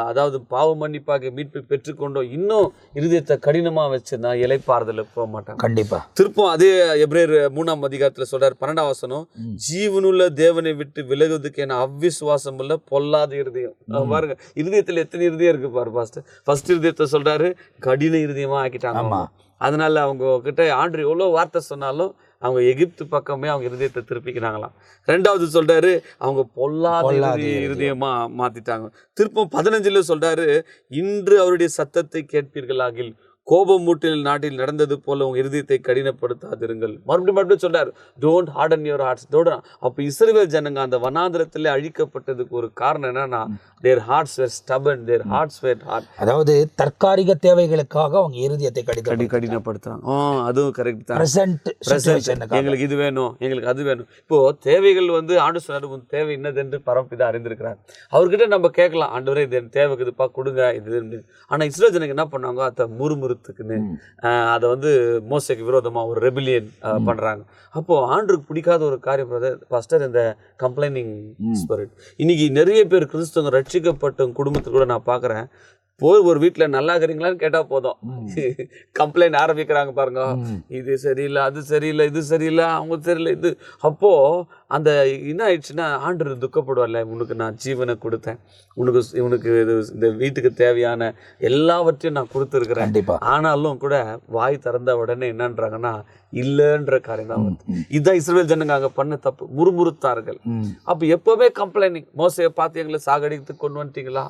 அதாவது பாவ மன்னிப்பாக மீட்பு பெற்றுக்கொண்டோம், இன்னும் இருதயத்தை கடினமா வச்சிருந்தா இளைப்பாறுதல் போக மாட்டாங்க கண்டிப்பா. திருப்பம் அதே எபிரேயர் 3ஆம் அதிகாரத்துல சொல்றாரு 12ஆம் வசனம், ஜீவனுள்ள தேவனை விட்டு விலகுவதுக்கு என அவ்விசுவாசம் உள்ள பொல்லாத இருதயம். பாருங்க இருதயத்துல எத்தனை இருதயம் இருக்கு பாரு. ஃபர்ஸ்ட் இருதயத்தை சொல்றாரு கடின இருதயமா ஆக்கிட்டாங்க. அதனால அவங்க கிட்ட ஆண்டு எவ்வளவு வார்த்தை சொன்னாலும் அவங்க எகிப்து பக்கமே அவங்க இருதயத்தை திருப்பிக்கிறாங்களாம். 2வது சொல்றாரு அவங்க பொல்லாத இருதயமா மாத்திட்டாங்க. திருப்பம் 15ல சொல்றாரு, இன்று அவருடைய சத்தத்தை கேட்பீர்களாகில் கோபம் மூட்டில் நாட்டில் நடந்தது போல உங்க இருதயத்தை கடினப்படுத்தாதிருங்கள். மறுபடியும் சொல்றாரு, டோன்ட் ஹார்டன் யுவர் ஹார்ட்ஸ். அப்ப இஸ்ரவேல் ஜனங்க அந்த வனாந்திரத்திலே அழிக்கப்பட்டதுக்கு ஒரு காரணம் என்னன்னா, their hearts were stubborn, their hearts were hard. அதாவது தற்காலிக தேவைகளுக்காக அவங்க இருதயத்தை கடினப்படுத்துறாங்க. அதுவும் கரெக்ட் தான். பிரசன்ட் எங்களுக்கு இது வேணும், எங்களுக்கு அது வேணும். இப்போ தேவைகள் வந்து ஆண்டு சொன்னாரு, உன் தேவை என்னதென்று பரமபிதா அறிந்திருக்கிறார். அவர்கிட்ட நம்ம கேட்கலாம், ஆண்டவரே இது தேவைக்கு இதுப்பா கொடுங்க இது. ஆனா இஸ்ரவேல் ஜனங்க என்ன பண்ணாங்க, அதை முறுமுறுத்துக்குன்னு அதை வந்து மோசேக்கு விரோதமா ஒரு ரெபிலியன் பண்றாங்க. அப்போ ஆண்டருக்கு பிடிக்காத ஒரு காரியம் பாஸ்டர், இந்த கம்ப்ளைனிங் ஸ்பிரிட். இன்னைக்கு நிறைய பேர் கிறிஸ்தவங்க ரட்சிக்கப்பட்ட குடும்பத்துக்கு கூட நான் பாக்குறேன், போய் ஒரு வீட்டுல நல்லா இருக்கிறீங்களான்னு கேட்டா போதும், கம்ப்ளைண்ட் ஆரம்பிக்கிறாங்க பாருங்க, இது சரியில்லை, அது சரியில்லை, இது சரியில்லை, அவங்க சரியில்லை இது. அப்போ அந்த என்ன ஆயிடுச்சுன்னா, ஆண்டவர் துக்கப்படுவார்ல, உனக்கு நான் ஜீவனை கொடுத்தேன், உனக்கு இந்த வீட்டுக்கு தேவையான எல்லாவற்றையும் நான் கொடுத்துருக்கிறேன், ஆனாலும் கூட வாய் திறந்த உடனே என்னன்றாங்கன்னா இல்லைன்ற காரியம் தான் வந்து. இதுதான் இஸ்ரவேல் ஜனங்க அங்க பண்ண தப்பு, முறுமுறுத்தார்கள். அப்ப எப்பவுமே கம்ப்ளைனிங். மோசையை பார்த்து எங்களை சாகடித்து கொண்டு வந்துட்டீங்களா?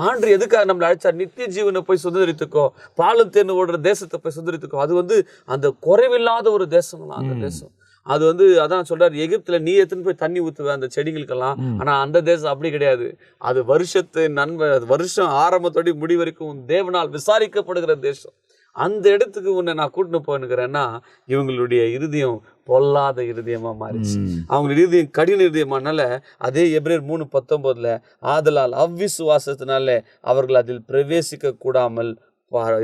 ஆண்டு எதுக்காக நம்மளை அழைச்சா? நித்திய ஜீவனை போய் சுதந்திரித்துக்கோ, பாலும் தேன் ஓடுற தேசத்தை போய் சுதந்திரித்துக்கோ. அது வந்து அந்த குறைவில்லாத ஒரு தேசம், அந்த தேசம். அது வந்து அதான் சொல்றாரு, எகிப்துல நீ எத்தனை போய் தண்ணி ஊத்துவ அந்த செடிகளுக்கெல்லாம், ஆனா அந்த தேசம் அப்படி கிடையாது. அது வருஷம் ஆரம்பத்தோட முடி வரைக்கும் தேவனால் விசாரிக்கப்படுகிற தேசம். அந்த இடத்துக்கு உன்னை நான் கூட்டின்னு போனுக்கிறேன்னா, இவங்களுடைய இருதயம் பொல்லாத இருதயமா மாறிச்சு. அவங்களுடைய இருதயம் கடின இருதயமானால, அதே எபிரேயர் 3:19 ஆதலால் அவ்விசுவாசத்தினால அவர்கள் அதில் பிரவேசிக்க கூடாமல்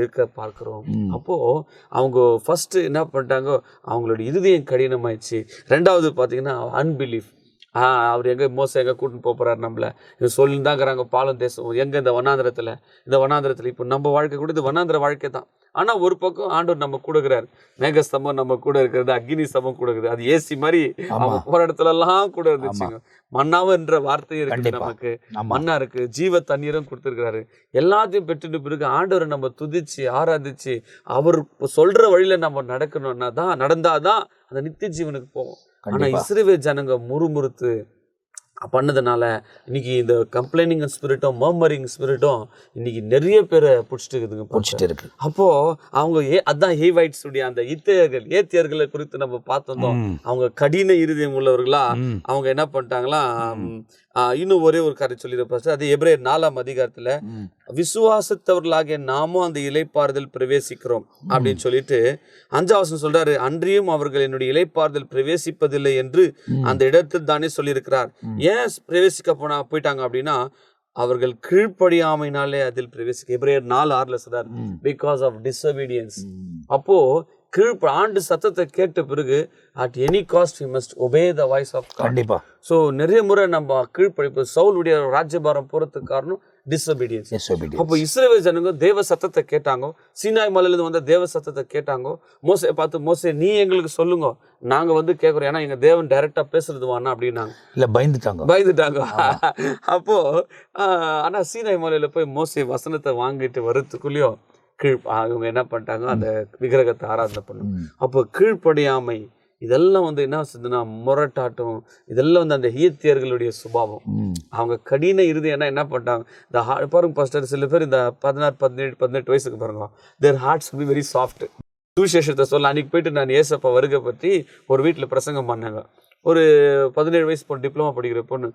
இருக்க பார்க்கிறோம். அப்போ அவங்க ஃபர்ஸ்ட் என்ன பண்ணிட்டாங்க, அவங்களுடைய இருதயம் கடினமாயிடுச்சு. ரெண்டாவது பார்த்தீங்கன்னா அன்பிலீஃப். அவர் எங்கே மோசம் எங்கே கூட்டின்னு போகிறாரு நம்மளை, இவங்க சொல்லியிருந்தாங்கிறாங்க பாலம் தேசம் எங்கே, இந்த வனாந்திரத்தில். இப்போ நம்ம வாழ்க்கை கூட இது வனாந்திர வாழ்க்கை தான். ஆனால் ஒரு பக்கம் ஆண்டவர் நம்ம கூடுகிறார், மேகஸ்தம்பம் நம்ம கூட இருக்கிறது, அக்னி ஸ்தம்பம் கூட இருக்குது. அது ஏசி மாதிரி அவங்க போகிற இடத்துல எல்லாம் கூட இருந்துச்சுங்க. மன்னாவன்ற வார்த்தையும் இருக்குது, நமக்கு மன்னா இருக்கு, ஜீவ தண்ணீரும் கொடுத்துருக்கிறாரு. எல்லாத்தையும் பெற்றுட்டு பிறகு ஆண்டவரை நம்ம துதிச்சு ஆராதிச்சு அவர் சொல்ற வழியில நம்ம நடக்கணும்னா தான், நடந்தாதான் அந்த நித்திய ஜீவனுக்கு போவோம். ஆனா இஸ்ரவேல் ஜனங்க முறுமுறுத்து பண்ணதுனால இன்னைக்கு இந்த கம்ப்ளைனிங் ஸ்பிரிட்டும் மர்மரிங் ஸ்பிரிட்டும் இன்னைக்கு நிறைய பேரை பிடிச்சிட்டு இருக்கு. அப்போ அவங்க அதான் ஹேவைட்ஸ் உடைய அந்த ஏத்தியர்களை குறித்து நம்ம பார்த்திருந்தோம். அவங்க கடின இருதயம் உள்ளவர்களா அவங்க என்ன பண்ணிட்டாங்களா, இன்னும் ஒரே ஒரு காரியம் சொல்லியிருப்பாரு, அது எபிரேயர் 4 விசுவாசத்தவர்களாகிய நாமும் அந்த இளைப்பாறுதல் பிரவேசிக்கிறோம் அப்படின்னு சொல்லிட்டு 5 சொல்றாரு, அன்றியும் அவர்கள் என்னுடைய இளைப்பாறுதல் பிரவேசிப்பதில்லை என்று அந்த இடத்தில் தானே சொல்லியிருக்கிறார். ஏன் பிரவேசிக்க போயிட்டாங்க அப்படின்னா, அவர்கள் கீழ்ப்படியாமையினாலே அதில் பிரவேசிக்க. எபிரேயர் 4:6 சொல்றாரு, பிகாஸ் ஆஃப் டிஸ்ஒபீடியன்ஸ். அப்போ ஆண்டு சத்தத்தை கேட்ட பிறகு at any cost we must obey the voice of God. கண்டிப்பா. ஸோ நிறைய முறை நம்ம கீழ்ப்படிப்பு, சவுலுடைய ராஜ்யபாரம் போறதுக்கு காரணம் டிஸ்ஒபீடியன்ஸ். அப்போ இஸ்ரவேல் ஜனங்க தேவ சத்தத்தை கேட்டாங்க, சீனாய் மலையிலிருந்து வந்த தேவ சத்தத்தை கேட்டாங்க. மோசே பார்த்து, மோசே நீ எங்களுக்கு சொல்லுங்க, நாங்க வந்து கேட்குறோம், ஏன்னா எங்க தேவன் டைரக்டா பேசுறது வானா அப்படின்னாங்க. இல்ல பயந்துட்டாங்க. அப்போ ஆனா சீனாய் மலையில போய் மோசே வசனத்தை வாங்கிட்டு வரத்துக்குள்ளேயும் அவங்க என்ன பண்ணிட்டாங்க, அந்த விக்கிரகத்தை ஆராதனை பண்ணும். அப்போ கீழ்ப்படியாமை இதெல்லாம் வந்து என்ன செய்யுதுன்னா, முரட்டாட்டம், இதெல்லாம் வந்து அந்த ஈத்தியர்களுடைய சுபாவம். அவங்க கடின இருதயம்னா என்ன பண்ணிட்டாங்க, இந்த பாருங்க பாஸ்டர், சில பேர் இந்த 16, 17, 18 வயசுக்கு பாருங்க, தேர் hearts will be very soft. சுவிசேஷத்தை சொல்ல அன்னைக்கு போயிட்டு நான் ஏசப்பா வருகை பற்றி ஒரு வீட்டில் பிரசங்கம் பண்ணாங்க. ஒரு 17 வயசு பொண்ணு, டிப்ளமா படிக்கிற பொண்ணு,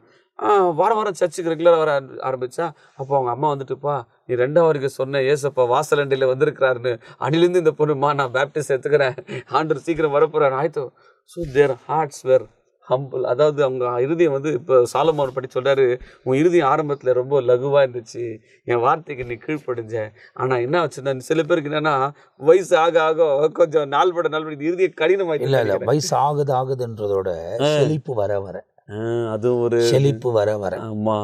வாரம் சர்ச்சுக்கு ரெகுலராக வர ஆரம்பிச்சா. அப்போ அவங்க அம்மா வந்துட்டுப்பா, நீ 2ஆம் வரைக்கும் சொன்ன ஏசப்பா வாசலண்டையில் வந்திருக்கிறாருன்னு. அணிலேருந்து இந்த பொண்ணுமா, நான் பேப்டிஸ்ட் எடுத்துக்கிறேன், ஆண்டவர் சீக்கிரம் வரப்போறாரு ஆயிட்டோம். So their hearts were humble. அதாவது அவங்க இருதயம் வந்து, இப்போ சாலமோன் படி சொல்றாரு, உன் இருதயம் ஆரம்பத்தில் ரொம்ப லகுவாக இருந்துச்சு, என் வார்த்தைக்கு நீ கீழ்ப்படிஞ்ச. ஆனால் என்ன ஆச்சுன்னா, சில பேருக்கு என்னன்னா, வயசு ஆக கொஞ்சம் நாள்பட இருதயம் கடினமாயிடுச்சு. இல்லை வயசு ஆகுதுன்றதோட செழிப்பு வர அது ஒரு செழிப்பு வர ஆமா,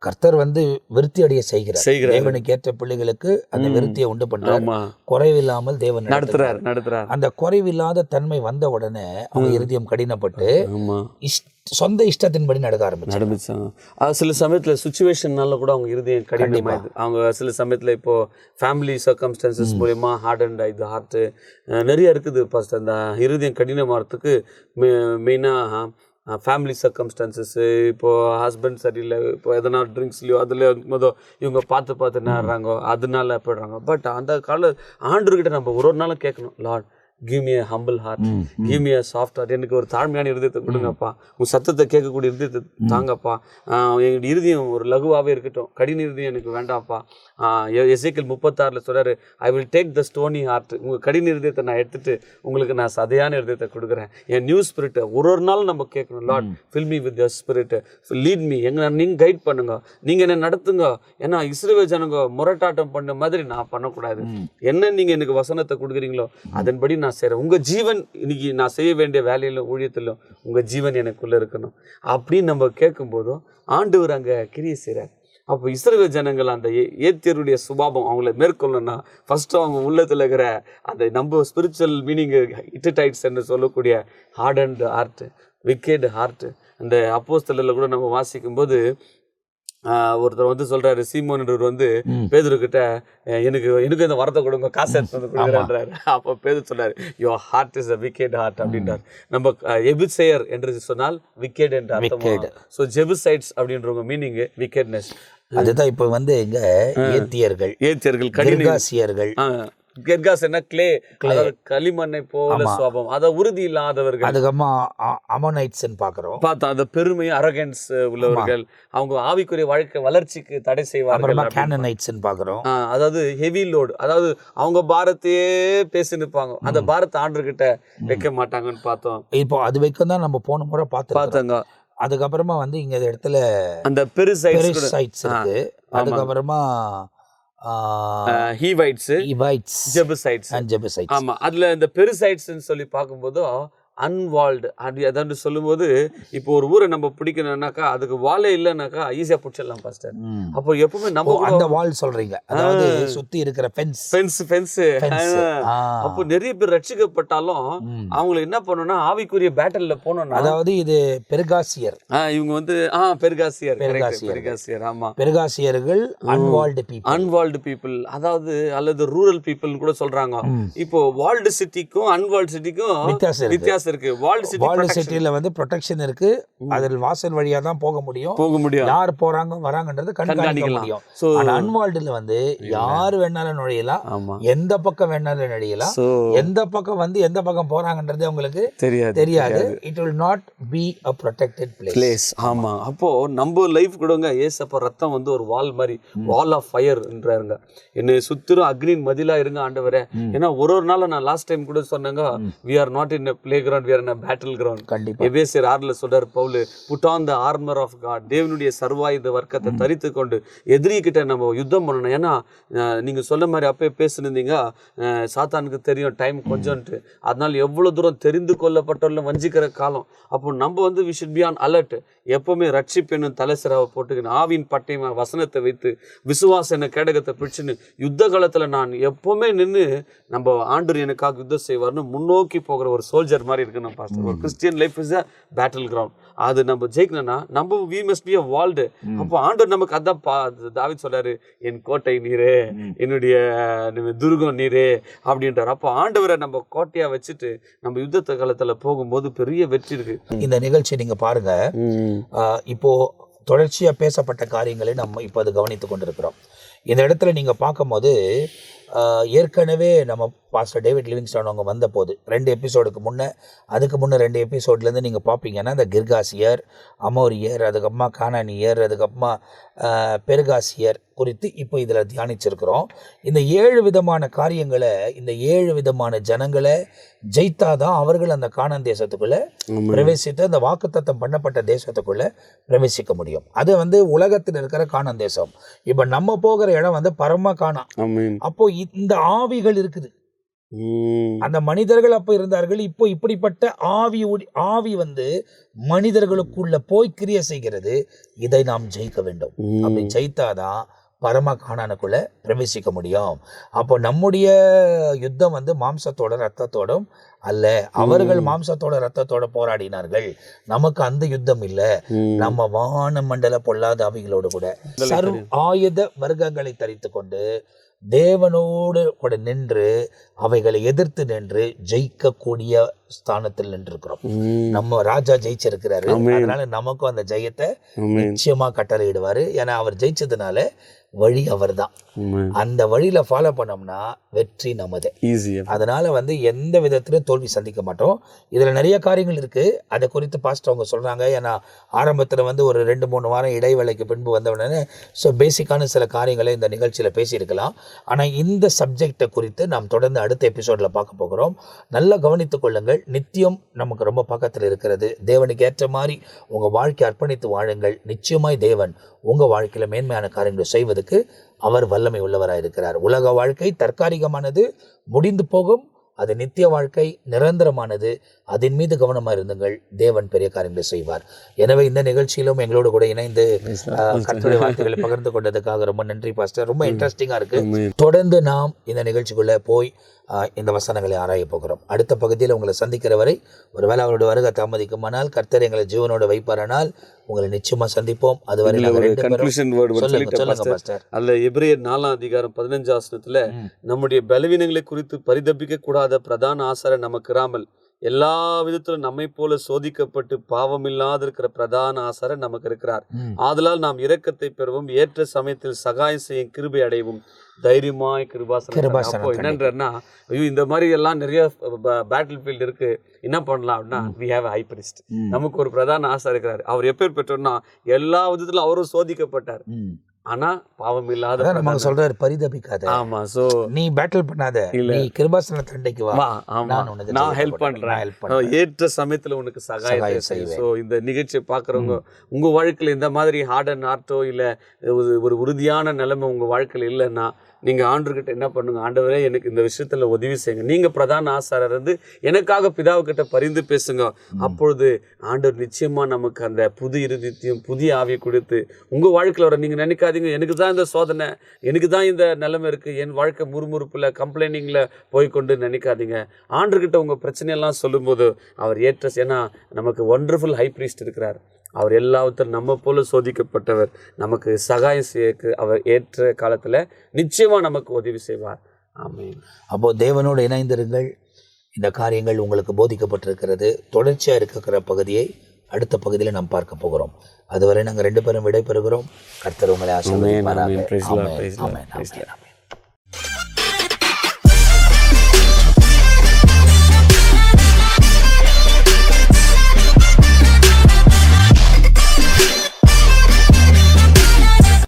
கர்த்தர் வந்து விருத்தி அடைய செய்கிறார். தேவனுக்கு ஏற்ற பிள்ளைகளுக்கு அந்த விருத்தியை உண்டு பண்றார். குறைவில்லாமல் தேவன் நடத்துறார். அந்த குறைவில்லாத தன்மை வந்த உடனே அவங்க இருதயம் கடினப்பட்டு சொந்த இஷ்டத்தின்படி நடக்க ஆரம்பிச்சாங்க. சில சமயத்துல சுச்சுவேஷன்னால கூட அவங்க இருதயம் கடினமாயிடுது. அவங்க சில சமயத்துல இப்போ ஃபேமிலி சர்க்கம்ஸ்டான்சஸ் மூலமா ஹார்ட் அண்ட் இது ஹார்ட் நிறைய இருக்குது. ஃபர்ஸ்ட் அந்த இருதயம் கடினமாகிறதுக்கு மெயினா ஃபேமிலி சர்க்கம்ஸ்டான்சஸ், இப்போ ஹஸ்பண்ட் சரியில்லை, இப்போ எதனா ட்ரிங்க்ஸ்லையோ அதில் இருக்கும்போதோ இவங்க பார்த்து என்ன ஆடுறாங்கோ, அதனால போயிடுறாங்க. பட் அந்த ஆண்டவர்கிட்ட நம்ம ஒரு நாளும் கேட்கணும், Lord give me a humble heart, give me a soft heart. எனக்கு ஒரு தாழ்மையான இருதயத்தை கொடுங்கப்பா, உன் சத்தத்தை கேட்கக்கூடிய இருதயத்தை தாங்கப்பா, எங்கள் இருதயம் ஒரு லகுவாகவே இருக்கட்டும், கடின இருதயம் எனக்கு வேண்டாம்ப்பா. எசேக்கியேல் 36 சொல்றாரு, I will take the stony heart, உங்கள் கடின இருதயத்தை நான் எடுத்துட்டு உங்களுக்கு நான் சதையான இருதயத்தை கொடுக்குறேன். என் நியூ ஸ்பிரிட்டை ஒரு நாள் நம்ம கேட்கணும், Lord fill me with your spirit, lead me, நீங்கள் கைட் பண்ணுங்க, நீங்கள் என்ன நடத்துங்க. ஏன்னா இஸ்ரவேல் ஜனங்க முரட்டாட்டம் பண்ண மாதிரி நான் பண்ணக்கூடாது. என்ன நீங்கள் எனக்கு வசனத்தை கொடுக்குறீங்களோ அதன்படி நான் செய்கிறேன். உங்கள் ஜீவன் இன்னைக்கு நான் செய்ய வேண்டிய வேலையிலும் ஊழியத்திலும் உங்கள் ஜீவன் எனக்குள்ளே இருக்கணும் அப்படின்னு நம்ம கேட்கும்போதும் ஆண்டவர் அங்கே கிரியை செய்கிறார். அப்போ இஸ்ரவேல் ஜனங்கள் அந்த ஏத்தியருடைய சுபாவம் அவங்கள மேற்கொள்ளணும்னா ஃபர்ஸ்ட் அவங்க உள்ளத்தில் இருக்கிற அந்த நம்ம ஸ்பிரிச்சுவல் மீனிங் இட்டடைட்ஸ் என்று சொல்லக்கூடிய heart and heart, wicked heart. அந்த அப்போஸ்தலர்ல கூட நம்ம வாசிக்கும் போது ஒருத்தர் வந்து சொல்றாரு, சீமோன்றவர் வந்து பேதுரு கிட்ட எனக்கு இந்த வரத்தை கொடுங்க, காசு எடுத்து வந்து கொடுக்குறாரு. அப்போ பேதுரு சொல்றாரு, your heart is a wicked heart அப்படின்றார். நம்ம எபிசேயர் என்று சொன்னால் விக்கெட் என்று அர்த்தம். ஸோ ஜெபுசைட்ஸ் அப்படின்றவங்க மீனிங் விக்கெட்னஸ். அதுதான் இப்போ வந்து எங்க ஏத்தியர்கள், கிர்காசியர்கள், கெர்காஸ் என்ன கிளே, அதாவது களிமண்ணை போல சுவாபம், அத உறுதி இல்லாதவர்கள். அதுக்கப்புறமா அமோனைட்ஸ் பார்க்கிறோம். பார்த்தா அந்த பெருமை அரகன்ஸ் உள்ளவர்கள், அவங்க ஆவிக்குரிய வாழ்க்கை வளர்ச்சிக்கு தடை செய்வார்கள். கேனனைட்ஸ் பார்க்கிறோம். அதாவது ஹெவி லோடு, அதாவது அவங்க பாரத்தையே பேசி நிற்பாங்க, அந்த பாரத்தை ஆண்டவர்கிட்ட வைக்க மாட்டாங்கன்னு பார்த்தோம். இப்போ அது வைக்க தான் நம்ம போன முறை பார்த்தோங்க. அதுக்கப்புறமா வந்து இங்க இடத்துல அந்த பெரிசைட்ஸ் இருக்கு. அதுக்கப்புறமா ஜெபுசைட்ஸ். ஆமா, அதுல இந்த பெரிசைட்ஸ் சொல்லி பார்க்கும்போது அன்வால்டு அதாவது சொல்லும்போது, இப்போ ஒரு ஊரை நம்ம பிடிக்கணும்னாக்கா அதுக்கு வாலே இல்லைனாக்கா ஈஸியா பிடிச்சிடலாம் பாஸ்டர். அப்போ எப்பவுமே நம்ம அந்த வால் சொல்றீங்க, அதாவது சுத்தி இருக்கிற ஃபென்ஸ். அப்போ நிறைய பேர் ரட்சிக்கப்பட்டாலும் அவங்களை என்ன பண்ணணும்னா ஆவிக்குரிய பேட்டல்ல போனோம்னா, அதாவது இது பெர்காசியர், இவங்க வந்து பெர்காசியர். ஆமா, பெர்காசியர்கள் அன்வால்டு பீப்புள், அதாவது அல்லது ரூரல் பீப்புள் கூட சொல்றாங்க. இப்போ வால்டு சிட்டிக்கும் அன்வால்டு சிட்டிக்கும் வித்தியாசம் இருக்கு. வால்டு சிட்டில வந்து ப்ரொடெக்ஷன் இருக்கு, அதில் வாசல் வழியா தான் போக முடியும், யார் போறாங்க வராங்கன்றது கண்காணிக்க முடியும். ஆனா அன்வால்டுல வந்து யார் வேணாலும் நுழையலாம், எந்த பக்கம் வேணாலும் நுழையலாம், எந்த பக்கம் வந்து எந்த பக்கம் போறாங்கன்றது உங்களுக்கு தெரியாது. It will not be a protected place. ஆமா, அப்போ நம்ம லைஃப் கூடங்க ஏசப்பா ரத்தம் வந்து ஒரு வால் மாதிரி, வால் ஆஃப் ஃபயர்ன்றாருங்க. என்னை சுத்திரும் அக்னியின் மதிலா இருங்க ஆண்டவரே. ஏன்னா ஒரு நாள் நான் லாஸ்ட் டைம் கூட சொன்னாங்க, we are not in a playground, we are in a battleground. எபேசியர் 6ல சொல்றார் Pavul, put on the armor of God, தேவனுடைய சர்வாயுத வர்க்கத்தை தரித்து கொண்டு எதிரி கிட்ட நம்ம யுத்தம் பண்ணணும். ஏன்னா நீங்க சொல்ல மாதிரி அப்பயே பேசுனீங்க, சாத்தானுக்கு தெரியும் டைம் கொஞ்சம்ட்டு, அதனால எவ்வளவு தூரம் தெரிந்து கொள்ளப்பட்டவர்களும் வஞ்சிக்கிற காலம். அப்போ நம்ம வந்து we should be on alert. எப்பவுமே ரட்சிப்பெண்ணும் தலைசிராவை போட்டுக்கணும், ஆவின் பட்டயமா வசனத்தை வைத்து விசுவாச கேடகத்தை பிடிச்சுன்னு யுத்த காலத்துல நான் எப்பவுமே நின்று நம்ம ஆண்டவர் எனக்காக யுத்தம் செய்வார்னு முன்னோக்கி போகிற ஒரு சோல்ஜர் மாதிரி இருக்கணும் பாஸ்டர். ஒரு Christian life is a battle ground. அது நம்ம ஜெயிக்கணும்னா நம்ம we must be a walled. அப்போ ஆண்டவர் நமக்கு அதான் தாவீது சொல்றாரு, என் கோட்டை நீரே, என்னுடைய துர்கம் நீரே அப்படின்றார். அப்போ ஆண்டவரை நம்ம கோட்டையா வச்சுட்டு நம்ம யுத்த காலத்துல போகும்போது பெரிய வெற்றி இருக்கு. இந்த நிகழ்ச்சி நீங்க பாருங்க, இப்போ தொடர்ச்சியா பேசப்பட்ட காரியங்களை நம்ம இப்போ அது கவனித்து கொண்டிருக்கிறோம். இந்த இடத்துல நீங்க பார்க்கும்போது ஏற்கனவே நம்ம பாஸ்டர் டேவிட் லிவிங்ஸ்டன் அவங்க வந்த போது 2 எபிசோடுக்கு முன்னே, அதுக்கு முன்னே 2 எபிசோட்லேருந்து நீங்கள் பார்ப்பீங்கன்னா இந்த கிர்காசியர், அமோரியர், அதுக்கப்புறமா கானானியர், அதுக்கப்புறமா பெர்காசியர் குறித்து இப்போ இதில் தியானிச்சிருக்கிறோம். இந்த 7 விதமான காரியங்களை, இந்த 7 விதமான ஜனங்களை ஜெயித்தாதான் அவர்கள் அந்த கானான் தேசத்துக்குள்ளே பிரவேசித்து அந்த வாக்குத்தத்தம் பண்ணப்பட்ட தேசத்துக்குள்ளே பிரவேசிக்க முடியும். அது வந்து உலகத்தில் இருக்கிற கானான் தேசம். இப்போ நம்ம போகிற இடம் வந்து பரம கானான். அப்போ இந்த ஆவிகள் இருக்குது, அந்த மனிதர்கள் அப்ப இருந்தார்கள். இப்போ இப்படிப்பட்ட ஆவி வந்து மனிதர்களுக்குள்ள போய் கிரியை செய்கிறது. இதை நாம் ஜெயிக்க வேண்டும். அப்படி ஜெயித்தாதான் பரம கானானுக்குள்ள பிரவேசிக்க முடியும். அப்போ நம்முடைய யுத்தம் வந்து மாம்சத்தோட ரத்தத்தோடும் அல்ல. அவர்கள் மாம்சத்தோட ரத்தத்தோட போராடினார்கள், நமக்கு அந்த யுத்தம் இல்லை. நம்ம வான மண்டல பொல்லாத ஆவிகளோடு கூட சர்வ ஆயுத வர்க்கங்களை தரித்து கொண்டு தேவனோடு கூட நின்று அவைகளை எதிர்த்து நின்று ஜெயிக்கக்கூடிய ஸ்தானத்தில் நின்றுக்கிறோம். நம்ம ராஜா ஜெயிச்சிருக்கிறாரு, அதனால நமக்கும் அந்த ஜெயத்தை நிச்சயமா கட்டளையிடுவாரு. ஏன்னா அவர் ஜெயிச்சதுனால வழி அவர் தான். அந்த வழியில ஃபாலோ பண்ணோம்னா வெற்றி நமதே. அதனால எந்த விதத்திலும் தோல்வி சந்திக்க மாட்டோம். இதுல நிறைய காரியங்கள் இருக்கு, அதை குறித்து பாஸ்டர் அவங்க சொல்றாங்க. ஏன்னா ஆரம்பத்துல ஒரு 2-3 வாரம் இடைவேளைக்கு பின்பு வந்த உடனே பேசிக்கான சில காரியங்களை இந்த நிகழ்ச்சியில பேசியிருக்கலாம். ஆனா இந்த சப்ஜெக்டை குறித்து நாம் தொடர்ந்து அடுத்த எபிசோட்ல பார்க்க போகிறோம். நல்லா கவனித்துக் கொள்ளுங்கள். நித்தியம் நமக்கு ரொம்ப பக்கத்தில் இருக்கிறது. தேவனுக்கு ஏற்ற மாதிரி உங்க வாழ்க்கை அர்ப்பணித்து வாழுங்கள். நிச்சயமாய் தேவன் உங்க வாழ்க்கையில மேன்மையான காரியங்களை செய்வதற்கு அவர் வல்லமை உள்ளவராக இருக்கிறார். உலக வாழ்க்கை தற்காலிகமானது, முடிந்து போகும். அது நித்திய வாழ்க்கை நிரந்தரமானது. அதன் மீது கவனமாக இருந்துங்கள். தேவன் பெரிய காரியங்களை செய்வார். எனவே இந்த நிகழ்ச்சியிலும் எங்களோடு கூட இணைந்து கர்த்தருடைய வார்த்தைகளை பகிர்ந்து கொண்டதுக்காக ரொம்ப நன்றி பாஸ்டர். ரொம்ப இன்ட்ரெஸ்டிங்கா இருக்கு. தொடர்ந்து நாம் இந்த நிகழ்ச்சிக்குள்ள போய் இந்த வசனங்களை ஆராய போகிறோம். அடுத்த பகுதியில் உங்களை சந்திக்கிற வரை, ஒருவேளை அவருடைய வருகை தாமதிக்குமானால், கர்த்தர் எங்களை ஜீவனோடு வைப்பாரானால் உங்களை நிச்சயமா சந்திப்போம். அதுவரை அல்ல எபிரேயர் 4:15 நம்முடைய பலவீனங்களை குறித்து பரிதபிக்க கூடாத பிரதான ஆசாரியர் நமக்கு இராமல் எல்லா விதத்திலும் நம்மை போல சோதிக்கப்பட்டு பாவம் இல்லாத இருக்கிற பிரதான ஆசாரியர் நமக்கு இருக்கிறார். ஆதலால் நாம் இரக்கத்தை பெறவும் ஏற்ற சமயத்தில் சகாயம் செய்யும் கிருபை அடைவும் தைரியமாய் கிருபாசனம். என்னன்றா, ஐயோ இந்த மாதிரி எல்லாம் நிறைய பேட்டில் ஃபீல்டு இருக்கு, என்ன பண்ணலாம் அப்படின்னா, we have a high priest. நமக்கு ஒரு பிரதான ஆசாரியர் இருக்கிறார். அவர் எப்பேர் பெற்றோம்னா எல்லா விதத்திலும் அவரும் சோதிக்கப்பட்டார். ஆனா பாவம் இல்லாத நமக்கு சொல்றாரு, பரிதபிக்காத. ஆமா, சோ நீ பேட்டில் பண்ணாத, நீ கிருபாசன தண்டைக்கு வா, நான் ஹெல்ப் பண்றேன், ஏற்ற சமயத்துல உனக்கு சகாயம் செய்வேன். சோ இந்த நிகழ்ச்சியை பாக்குறவங்க உங்க வாழ்க்கையில இந்த மாதிரி ஹார்ட் அண்ட் ஹார்ட்டோ இல்ல ஒரு உறுதியான நிலைமை உங்க வாழ்க்கையில இல்லைன்னா, நீங்க ஆண்டவர்கிட்ட என்ன பண்ணுங்க, ஆண்டவரே எனக்கு இந்த விஷயத்துல உதவி செய்யுங்க, நீங்க பிரதான ஆசாரியர் எனக்காக பிதாவுக்கிட்ட பரிந்து பேசுங்க. அப்பொழுது ஆண்டவர் நிச்சயமா நமக்கு அந்த புது இருதயத்தையும் புதிய ஆவியை கொடுத்து உங்க வாழ்க்கையில வர, நீங்க நினைக்காதீங்க எனக்கு தான் இந்த சோதனை, எனக்கு தான் இந்த நிலைமை இருக்கு, என் வாழ்க்கை முறுமுறுப்புல கம்ப்ளைனிங்ல போய்கொண்டு நினைக்காதீங்க. ஆண்டவர்கிட்ட உங்க பிரச்சனையெல்லாம் சொல்லும்போது அவர் ஏற்ற, ஏன்னா நமக்கு ஒண்டர்ஃபுல் ஹை பிரீஸ்ட் இருக்கிறார். அவர் எல்லாவற்றிலும் நம்ம போல சோதிக்கப்பட்டவர். நமக்கு சகாயம் செய்ய அவர் ஏற்ற காலத்துல நிச்சயமா நமக்கு உதவி செய்வார். ஆமென். அப்போ தேவனோடு இணைந்திருங்கள். இந்த காரியங்கள் உங்களுக்கு போதிக்கப்பட்டிருக்கிறது. தொடர்ச்சியா இருக்கிற பகுதியை அடுத்த பகுதியில் நாம் பார்க்க போகிறோம். அதுவரை நாங்கள் 2 பேரும் விடைபெறுகிறோம். கர்த்தர் உங்களை ஆசீர்வதிப்பாராக. ஆமென்.